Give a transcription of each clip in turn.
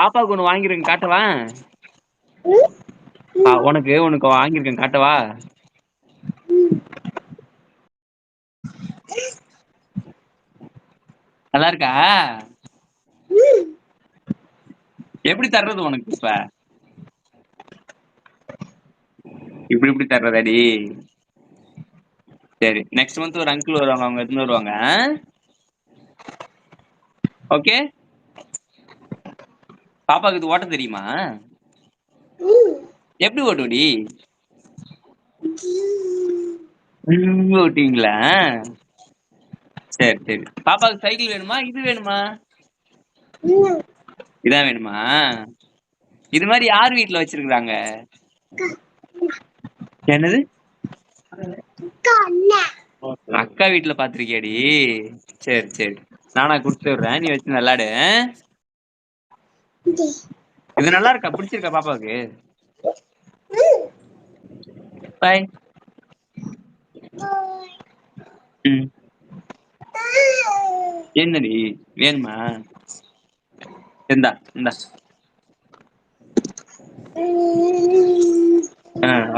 பாப்பாவுக்கு ஒண்ணு வாங்கிருக்கேன் காட்டவா? உனக்கு உனக்கு வாங்கிருக்கேன் காட்டவா? நல்லா இருக்கா? எப்படி தர்றது உனக்கு இப்ப? இப்படி தர்றதாடி? சரி, நெக்ஸ்ட் மந்த் ஒரு அங்கிள் வருவாங்க, அவங்க எடுத்துன்னு வருவாங்க. ஓகே. பாப்பாக்கு இது ஓட்ட தெரியுமா? எப்படி ஓட்டுவடி? ஓட்டுவீங்களா? சரி சரி. பாப்பாவுக்கு சைக்கிள் வேணுமா இது வேணுமா? இதான் வேணுமா? இது மாதிரி யார் வீட்டுல வச்சிருக்காங்க? என்னது? அக்கா வீட்டுல பாத்திருக்கியாடி? சரி சரி, நானா குடுத்து விடுறேன், நீ வச்சு நல்லாடு. இது நல்லா இருக்கா? பிடிச்சிருக்கா பாப்பாவுக்கு? பாய். என்னடி வேணுமா? இந்தா இந்தா.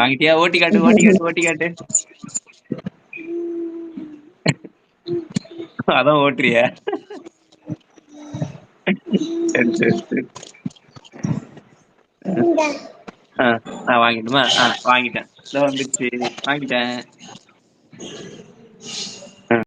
வாங்கிட்டியா? ஓட்டி காட்டு ஓட்டி காட்டு ஓட்டி காட்டு. அதான் ஓட்டுறிய? சரி சரி சரி. நான் வாங்கிட்டுமா? வாங்கிட்டேன், வந்துச்சு, வாங்கிட்டேன்.